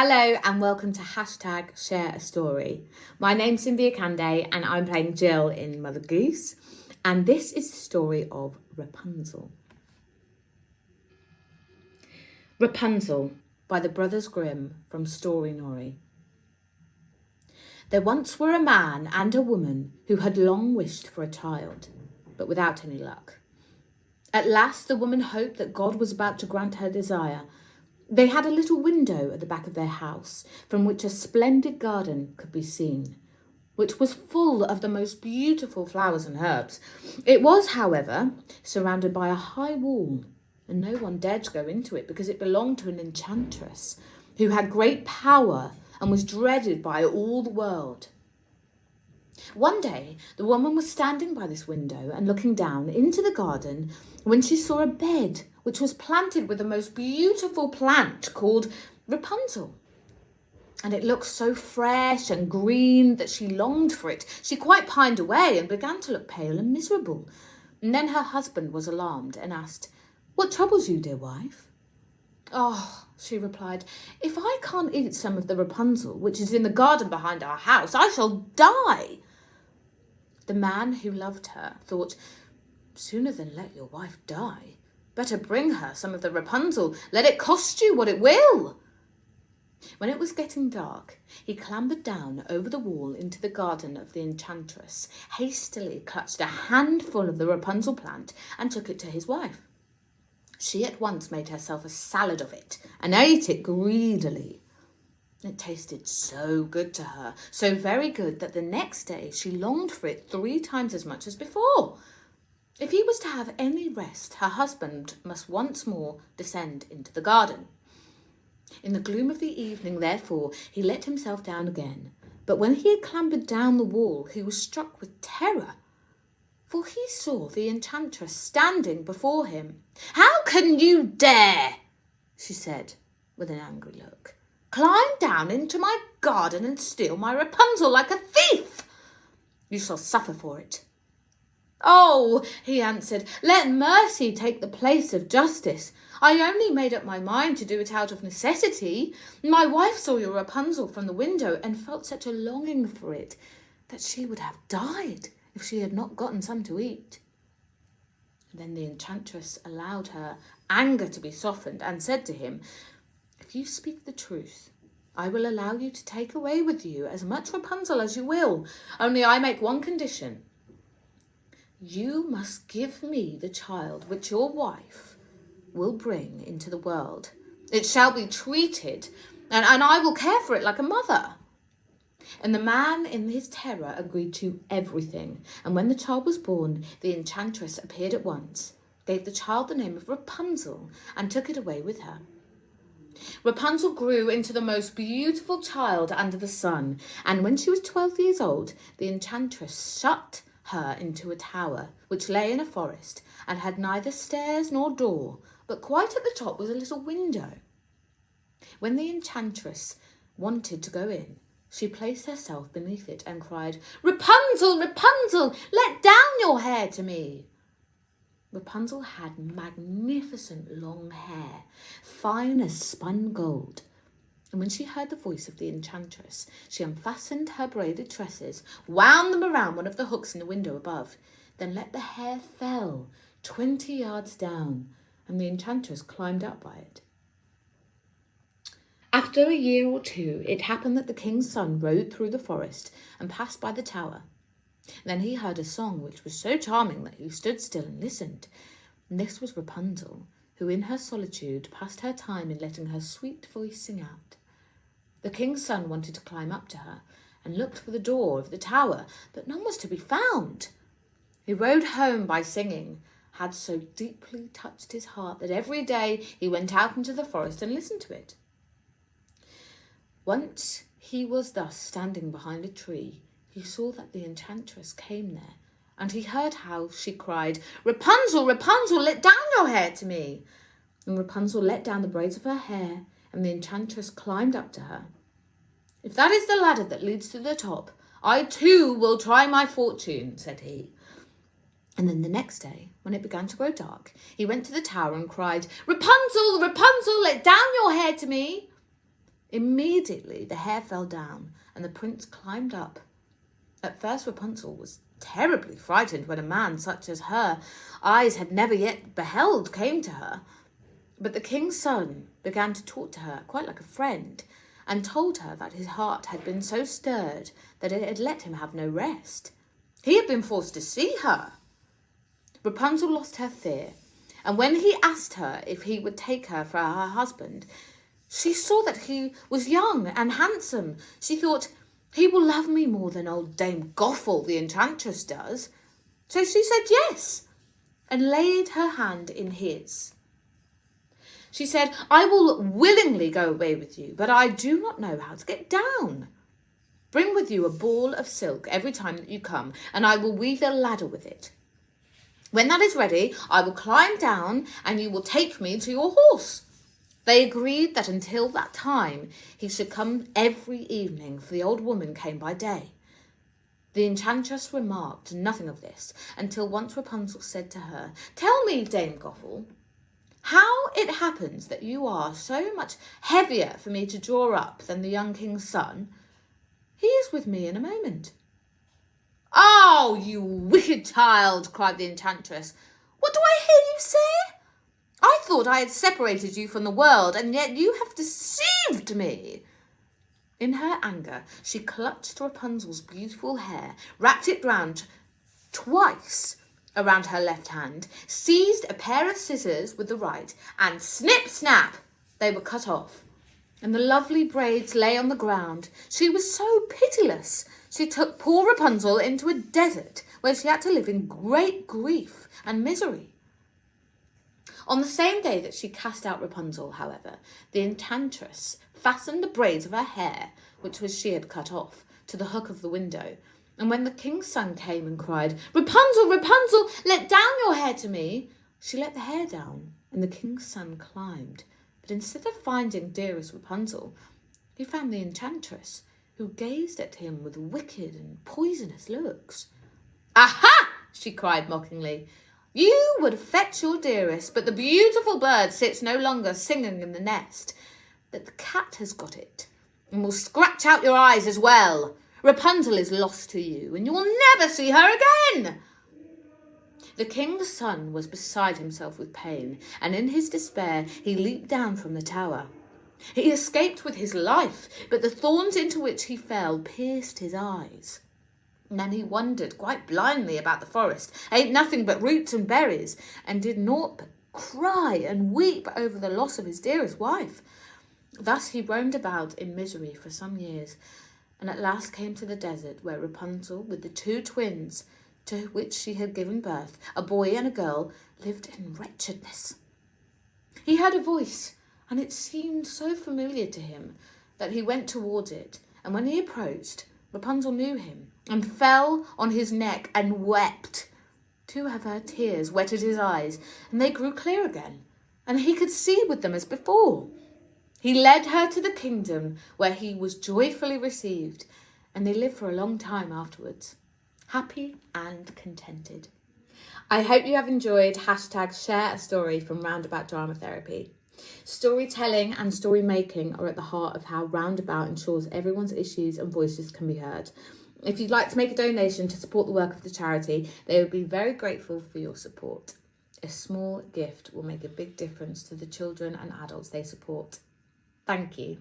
Hello and welcome to #ShareAStory. My name's Simbi Akande and I'm playing Jill in Mother Goose, and this is the story of Rapunzel. Rapunzel by the Brothers Grimm from Story Nori. There once were a man and a woman who had long wished for a child, but without any luck. At last the woman hoped that God was about to grant her desire. They had a little window at the back of their house from which a splendid garden could be seen, which was full of the most beautiful flowers and herbs. It was, however, surrounded by a high wall, and no one dared to go into it because it belonged to an enchantress who had great power and was dreaded by all the world. One day, the woman was standing by this window and looking down into the garden when she saw a bed which was planted with the most beautiful plant called Rapunzel. And it looked so fresh and green that she longed for it. She quite pined away and began to look pale and miserable. And then her husband was alarmed and asked, "What troubles you, dear wife?" "Oh," she replied, "if I can't eat some of the Rapunzel, which is in the garden behind our house, I shall die." The man who loved her thought, "Sooner than let your wife die, better bring her some of the Rapunzel, let it cost you what it will." When it was getting dark, he clambered down over the wall into the garden of the enchantress, hastily clutched a handful of the Rapunzel plant and took it to his wife. She at once made herself a salad of it and ate it greedily. It tasted so good to her, so very good that the next day she longed for it 3 times as much as before. If he was to have any rest, her husband must once more descend into the garden. In the gloom of the evening, therefore, he let himself down again. But when he had clambered down the wall, he was struck with terror, for he saw the enchantress standing before him. "How can you dare," she said with an angry look, "climb down into my garden and steal my Rapunzel like a thief? You shall suffer for it." "Oh," he answered, "let mercy take the place of justice. I only made up my mind to do it out of necessity. My wife saw your Rapunzel from the window and felt such a longing for it that she would have died if she had not gotten some to eat." Then the enchantress allowed her anger to be softened and said to him, "If you speak the truth, I will allow you to take away with you as much Rapunzel as you will. Only I make one condition. You must give me the child which your wife will bring into the world. It shall be treated, and I will care for it like a mother." And the man in his terror agreed to everything. And when the child was born, the enchantress appeared at once, gave the child the name of Rapunzel, and took it away with her. Rapunzel grew into the most beautiful child under the sun, and when she was 12 years old, the enchantress shut her into a tower which lay in a forest and had neither stairs nor door, but quite at the top was a little window. When the enchantress wanted to go in, she placed herself beneath it and cried, "Rapunzel, Rapunzel, let down your hair to me." Rapunzel had magnificent long hair, fine as spun gold. And when she heard the voice of the enchantress, she unfastened her braided tresses, wound them around one of the hooks in the window above, then let the hair fall 20 yards down, and the enchantress climbed up by it. After a year or 2, it happened that the king's son rode through the forest and passed by the tower. Then he heard a song which was so charming that he stood still and listened. And this was Rapunzel, who in her solitude passed her time in letting her sweet voice sing out. The king's son wanted to climb up to her and looked for the door of the tower, but none was to be found. He rode home by singing, had so deeply touched his heart that every day he went out into the forest and listened to it. Once he was thus standing behind a tree, he saw that the enchantress came there, and he heard how she cried, "Rapunzel, Rapunzel, let down your hair to me." And Rapunzel let down the braids of her hair, and the enchantress climbed up to her. "If that is the ladder that leads to the top, I too will try my fortune," said he. And then the next day, when it began to grow dark, he went to the tower and cried, "Rapunzel, Rapunzel, let down your hair to me." Immediately the hair fell down and the prince climbed up. At first Rapunzel was terribly frightened when a man such as her eyes had never yet beheld came to her. But the king's son began to talk to her quite like a friend, and told her that his heart had been so stirred that it had let him have no rest. He had been forced to see her. Rapunzel lost her fear, and when he asked her if he would take her for her husband, she saw that he was young and handsome. She thought, he will love me more than old Dame Gothel the enchantress does. So she said yes, and laid her hand in his. She said, I will willingly go away with you, but I do not know how to get down. Bring with you a ball of silk every time that you come, and I will weave a ladder with it. When that is ready, I will climb down, and you will take me to your horse. They agreed that until that time he should come every evening, for the old woman came by day. The enchantress remarked nothing of this, until once Rapunzel said to her, Tell me, Dame Gothel, how it happens that you are so much heavier for me to draw up than the young king's son. He is with me in a moment. Oh, you wicked child, cried the enchantress. What do I hear you say? I thought I had separated you from the world, and yet you have deceived me. In her anger, she clutched Rapunzel's beautiful hair, wrapped it round twice around her left hand, seized a pair of scissors with the right, and snip, snap, they were cut off. And the lovely braids lay on the ground. She was so pitiless. She took poor Rapunzel into a desert where she had to live in great grief and misery. On the same day that she cast out Rapunzel, however, the enchantress fastened the braids of her hair, which she had cut off, to the hook of the window. And when the king's son came and cried, Rapunzel, Rapunzel, let down your hair to me, she let the hair down, and the king's son climbed. But instead of finding dearest Rapunzel, he found the enchantress, who gazed at him with wicked and poisonous looks. Aha! She cried mockingly. You would fetch your dearest, but the beautiful bird sits no longer singing in the nest. But the cat has got it, and will scratch out your eyes as well. Rapunzel is lost to you, and you will never see her again. The king's son was beside himself with pain, and in his despair he leaped down from the tower. He escaped with his life, but the thorns into which he fell pierced his eyes. And then he wandered quite blindly about the forest, ate nothing but roots and berries, and did naught but cry and weep over the loss of his dearest wife. Thus he roamed about in misery for some years, and at last came to the desert where Rapunzel, with the two twins to which she had given birth, a boy and a girl, lived in wretchedness. He heard a voice, and it seemed so familiar to him that he went towards it, and when he approached, Rapunzel knew him, and fell on his neck and wept. Two of her tears wetted his eyes, and they grew clear again, and he could see with them as before. He led her to the kingdom, where he was joyfully received, and they lived for a long time afterwards, happy and contented. I hope you have enjoyed #share a story from Roundabout Dramatherapy. Storytelling and story making are at the heart of how Roundabout ensures everyone's issues and voices can be heard. If you'd like to make a donation to support the work of the charity, they would be very grateful for your support. A small gift will make a big difference to the children and adults they support. Thank you.